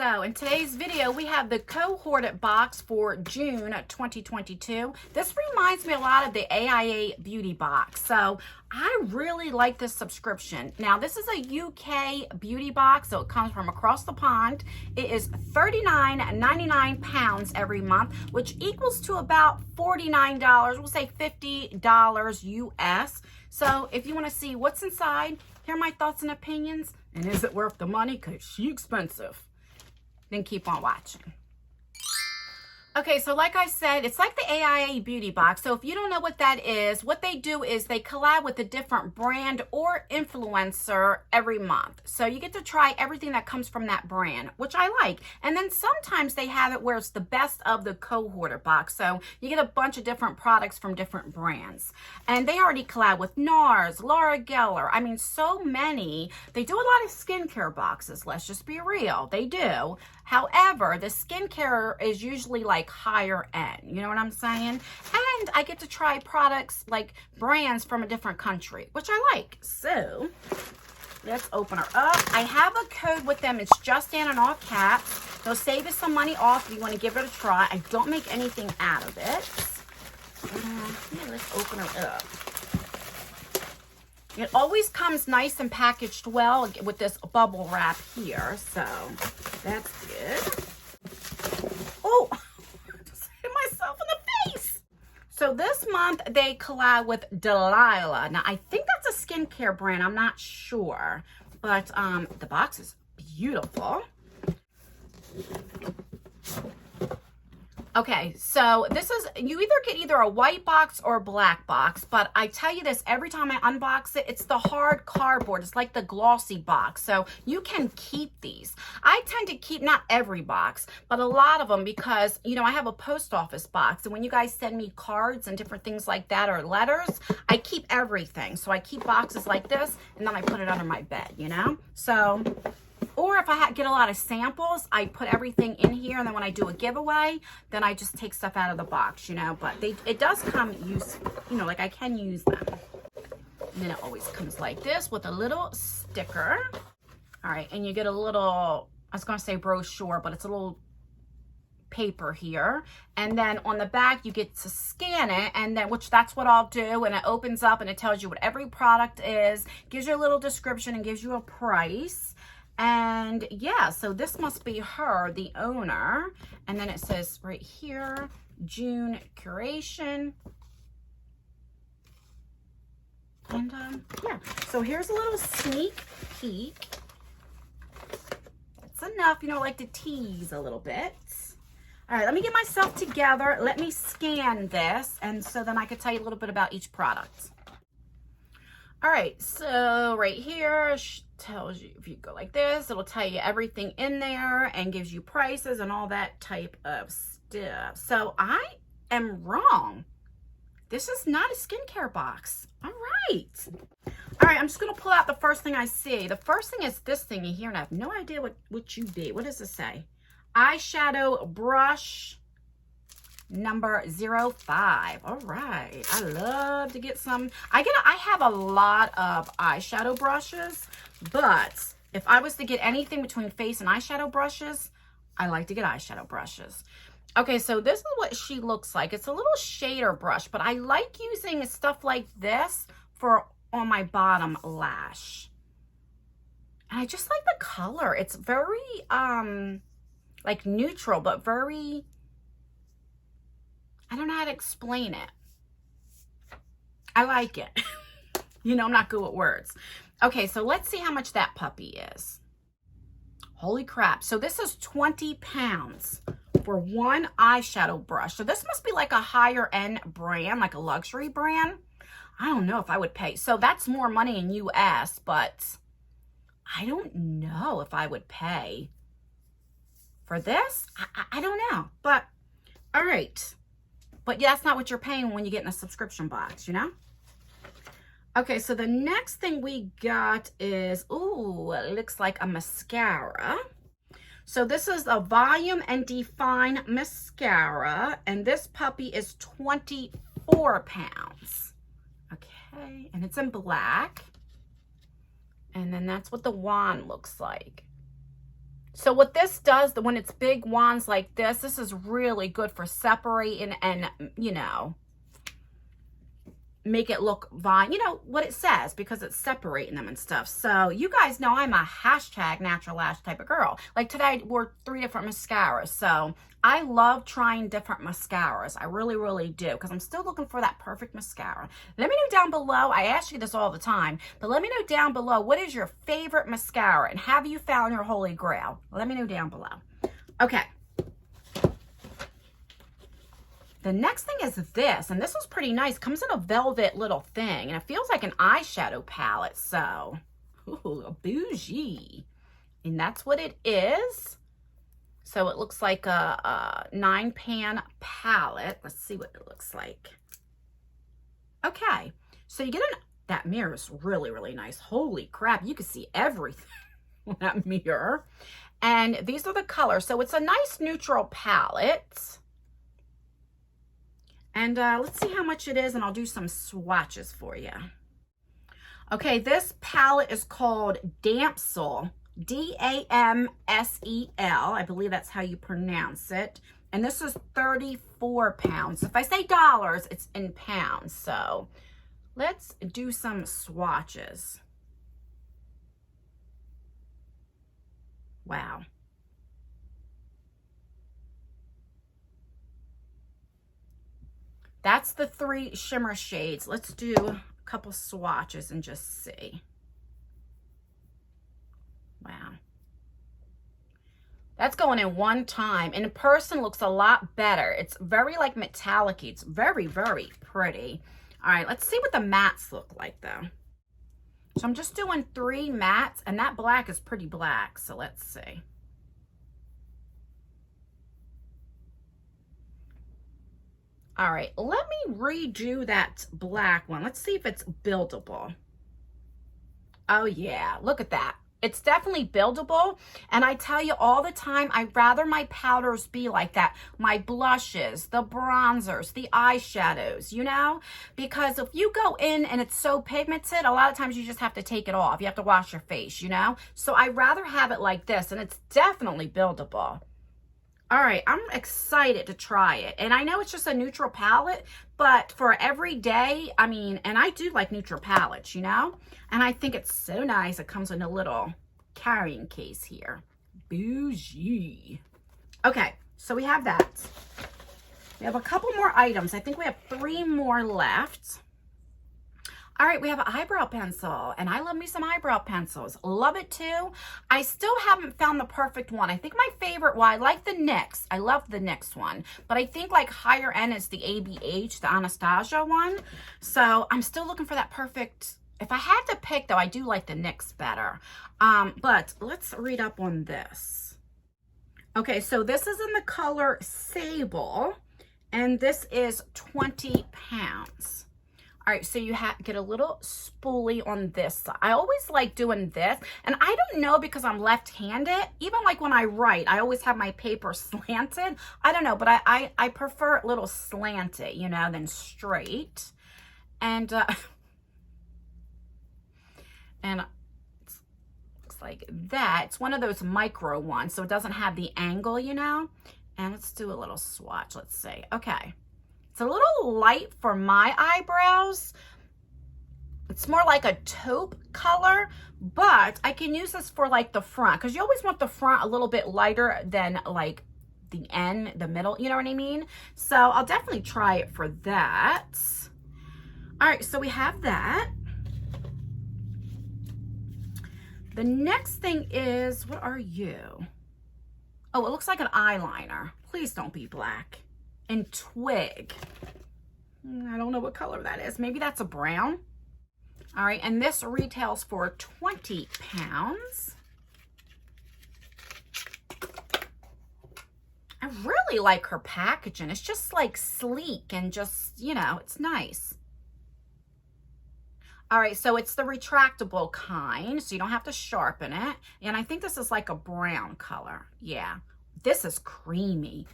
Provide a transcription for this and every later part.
So in today's video, we have the Cohorted box for June 2022. This reminds me a lot of the AIA Beauty Box. So I really like this subscription. Now, this is a UK beauty box, so it comes from across the pond. It is £39.99 every month, which equals to about $49. We'll say $50 US. So if you want to see what's inside, hear my thoughts and opinions, and is it worth the money? Because she's expensive. Then keep on watching. Okay, so like I said, it's like the AIA Beauty Box. So if you don't know what that is, what they do is they collab with a different brand or influencer every month. So you get to try everything that comes from that brand, which I like. And then sometimes they have it where it's the best of the Cohorted box. So you get a bunch of different products from different brands. And they already collab with NARS, Laura Geller. I mean, so many. They do a lot of skincare boxes, let's just be real. They do. However, the skincare is usually like higher end, you know what I'm saying? And I get to try products like brands from a different country, which I like. So let's open her up. I have a code with them. It's just in and all caps. They'll save you some money off if you want to give it a try. I don't make anything out of it. Yeah, let's open her up. It always comes nice and packaged well with this bubble wrap here, so that's good. Oh, I just hit myself in the face. So this month they collab with Delilah. Now I think that's a skincare brand. I'm not sure, but the box is beautiful. Okay, so this is, you either get either a white box or a black box, but I tell you this, every time I unbox it, it's the hard cardboard. It's like the glossy box, so you can keep these. I tend to keep, not every box, but a lot of them because, you know, I have a post office box, and when you guys send me cards and different things like that or letters, I keep everything. So I keep boxes like this, and then I put it under my bed, you know? So... or if I get a lot of samples, I put everything in here, and then when I do a giveaway, then I just take stuff out of the box, you know. But it does come you know, like I can use them. And then it always comes like this with a little sticker. All right, and you get a little, I was going to say brochure, but it's a little paper here. And then on the back, you get to scan it, and then, which that's what I'll do, and it opens up and it tells you what every product is, gives you a little description, and gives you a price. And yeah, so this must be her, the owner. And then it says right here, June curation. And yeah, so here's a little sneak peek. That's enough, you know, like to tease a little bit. All right, let me get myself together. Let me scan this, and so then I can tell you a little bit about each product. All right, so right here tells you, if you go like this, it'll tell you everything in there and gives you prices and all that type of stuff. So I am wrong. This is not a skincare box. All right. All right, I'm just going to pull out the first thing I see. The first thing is this thing here, and I have no idea what you be. What does this say? Eyeshadow brush number 05. All right, I love to get some. I have a lot of eyeshadow brushes, but if I was to get anything between face and eyeshadow brushes, I like to get eyeshadow brushes. Okay, so this is what she looks like. It's a little shader brush, but I like using stuff like this for on my bottom lash. And I just like the color. It's very like neutral, but very, I don't know how to explain it. I like it. You know, I'm not good with words. Okay, so let's see how much that puppy is. Holy crap. So this is 20 pounds for one eyeshadow brush. So this must be like a higher end brand, like a luxury brand. I don't know if I would pay. So that's more money in US, but I don't know if I would pay for this. I don't know, but all right. But yeah, that's not what you're paying when you get in a subscription box, you know? Okay, so the next thing we got is, ooh, it looks like a mascara. So this is a Volume and Define mascara, and this puppy is 24 pounds. Okay, and it's in black. And then that's what the wand looks like. So what this does, when it's big wands like this is really good for separating and, you know, make it look fine, you know what it says, because it's separating them and stuff. So you guys know I'm a hashtag natural lash type of girl. Like today I wore 3 different mascaras. So I love trying different mascaras. I really, really do, because I'm still looking for that perfect mascara. Let me know down below. I ask you this all the time, but let me know down below, what is your favorite mascara and have you found your holy grail? Let me know down below. Okay. The next thing is this, and this was pretty nice. Comes in a velvet little thing, and it feels like an eyeshadow palette, so, ooh, a bougie. And that's what it is. So it looks like a 9-pan palette. Let's see what it looks like. Okay, so you get that mirror is really, really nice. Holy crap, you can see everything on that mirror. And these are the colors. So it's a nice neutral palette. And let's see how much it is, and I'll do some swatches for you. Okay, this palette is called Damsel, D-A-M-S-E-L. I believe that's how you pronounce it. And this is 34 pounds. If I say dollars, it's in pounds. So let's do some swatches. Wow. That's the 3 shimmer shades. Let's do a couple swatches and just see. Wow. That's going in one time. In person, looks a lot better. It's very like metallic-y. It's very, very pretty. All right, let's see what the mattes look like though. So I'm just doing 3 mattes, and that black is pretty black. So let's see. All right, let me redo that black one. Let's see if it's buildable. Oh yeah, look at that. It's definitely buildable. And I tell you all the time, I'd rather my powders be like that. My blushes, the bronzers, the eyeshadows, you know? Because if you go in and it's so pigmented, a lot of times you just have to take it off. You have to wash your face, you know? So I'd rather have it like this, and it's definitely buildable. All right, I'm excited to try it. And I know it's just a neutral palette, but for every day, I mean, and I do like neutral palettes, you know? And I think it's so nice. It comes in a little carrying case here. Bougie. Okay, so we have that. We have a couple more items. I think we have 3 more left. All right, we have an eyebrow pencil, and I love me some eyebrow pencils. Love it too. I still haven't found the perfect one. I think my favorite one, I like the NYX. I love the NYX one, but I think like higher end is the ABH, the Anastasia one. So I'm still looking for that perfect. If I had to pick though, I do like the NYX better. But let's read up on this. Okay, so this is in the color Sable, and this is 20 pounds. All right, so you get a little spoolie on this side. I always like doing this, and I don't know, because I'm left-handed, even like when I write, I always have my paper slanted. I don't know, but I prefer it a little slanted, you know, than straight. And and it looks like that. It's one of those micro ones, so it doesn't have the angle, you know. And let's do a little swatch. Let's see. Okay. It's a little light for my eyebrows. It's more like a taupe color, but I can use this for like the front, because you always want the front a little bit lighter than like the end, the middle, you know what I mean? So I'll definitely try it for that. All right, so we have that. The next thing is, what are you? Oh, it looks like an eyeliner. Please don't be black. And Twig. I don't know what color that is. Maybe that's a brown. All right, and this retails for 20 pounds. I really like her packaging. It's just like sleek and just, you know, it's nice. All right, so it's the retractable kind, so you don't have to sharpen it. And I think this is like a brown color. Yeah, this is creamy.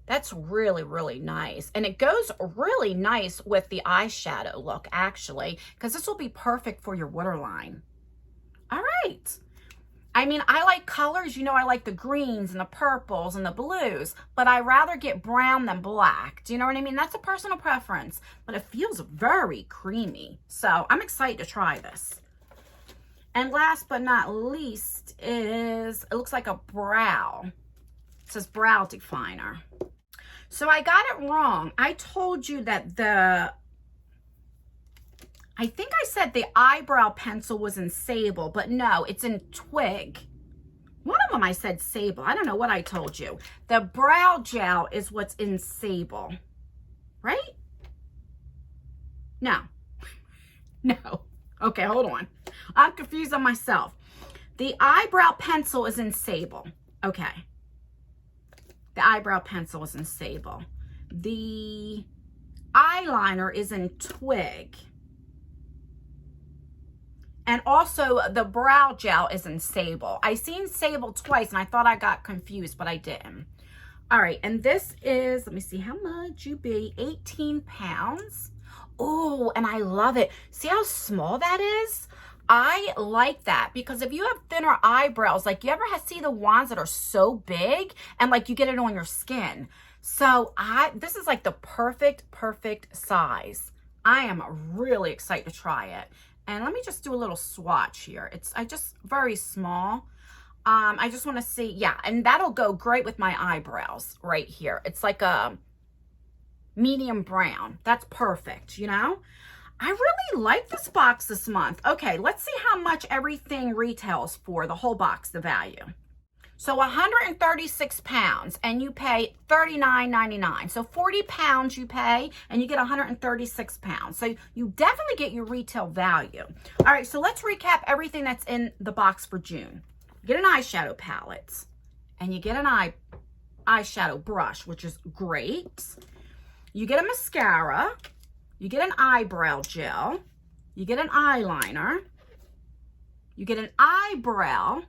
That's really, really nice. And it goes really nice with the eyeshadow look, actually, because this will be perfect for your waterline. All right. I mean, I like colors. You know, I like the greens and the purples and the blues, but I rather get brown than black. Do you know what I mean? That's a personal preference, but it feels very creamy. So I'm excited to try this. And last but not least is, it looks like a brow. It says brow definer. So I got it wrong. I told you that I think I said the eyebrow pencil was in Sable, but no, it's in Twig. One of them I said Sable. I don't know what I told you. The brow gel is what's in Sable, right? No. No. Okay, hold on. I'm confused on myself. The eyebrow pencil is in Sable. Okay. The eyebrow pencil is in Sable. The eyeliner is in Twig. And also the brow gel is in Sable. I seen Sable twice and I thought I got confused, but I didn't. All right, and this is, let me see, how much you be? 18 pounds. Oh, and I love it. See how small that is? I like that because if you have thinner eyebrows, like you ever see the ones that are so big and like you get it on your skin. So this is like the perfect size. I am really excited to try it. And let me just do a little swatch here. It's just very small. I just want to see, yeah, and that'll go great with my eyebrows right here. It's like a medium brown. That's perfect, you know? I really like this box this month. Okay, let's see how much everything retails for, the whole box, the value. So 136 pounds and you pay $39.99. So 40 pounds you pay and you get 136 pounds. So you definitely get your retail value. All right, so let's recap everything that's in the box for June. You get an eyeshadow palette and you get an eyeshadow brush, which is great. You get a mascara. You get an eyebrow gel. You get an eyeliner. You get an eyebrow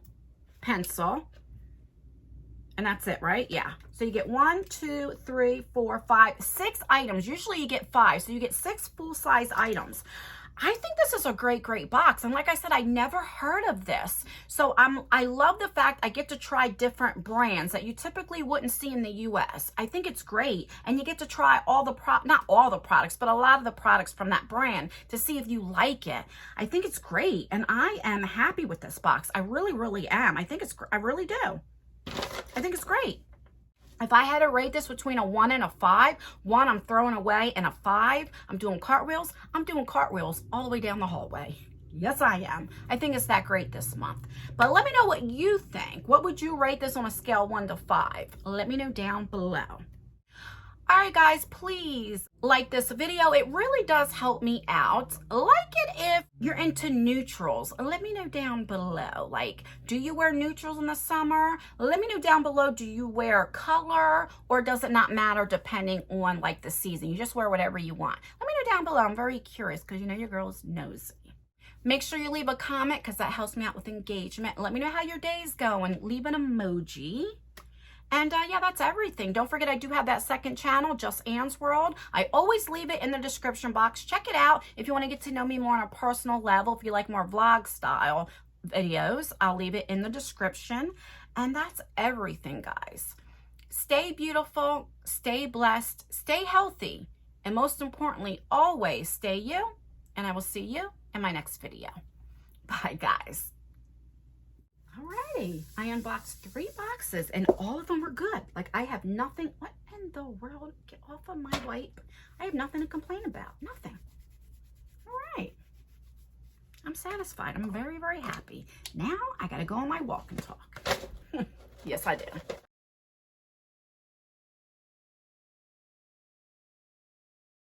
pencil. And that's it, right? Yeah. So you get 1, 2, 3, 4, 5, 6 items. Usually you get 5. So you get 6 full-size items. I think this is a great box. And like I said, I never heard of this. So I love the fact I get to try different brands that you typically wouldn't see in the US. I think it's great. And you get to try all the not all the products, but a lot of the products from that brand to see if you like it. I think it's great. And I am happy with this box. I really am. I really do. I think it's great. If I had to rate this between a 1 and a 5, 1 I'm throwing away and a 5 I'm doing cartwheels. I'm doing cartwheels all the way down the hallway. Yes, I am. I think it's that great this month. But let me know what you think. What would you rate this on a scale 1 to 5? Let me know down below. All right, guys, please like this video. It really does help me out. Like it if you're into neutrals. Let me know down below. Like, do you wear neutrals in the summer? Let me know down below, do you wear color or does it not matter depending on like the season? You just wear whatever you want. Let me know down below. I'm very curious because you know your girl's nosy. Make sure you leave a comment because that helps me out with engagement. Let me know how your day's going. Leave an emoji. And yeah, that's everything. Don't forget, I do have that second channel, Just Anne's World. I always leave it in the description box. Check it out if you want to get to know me more on a personal level. If you like more vlog style videos, I'll leave it in the description. And that's everything, guys. Stay beautiful, stay blessed, stay healthy, and most importantly, always stay you. And I will see you in my next video. Bye, guys. Alrighty, I unboxed 3 boxes and all of them were good. Like I have nothing, what in the world? Get off of my wipe. I have nothing to complain about, nothing. All right, I'm satisfied. I'm very happy. Now I gotta go on my walk and talk. Yes, I do.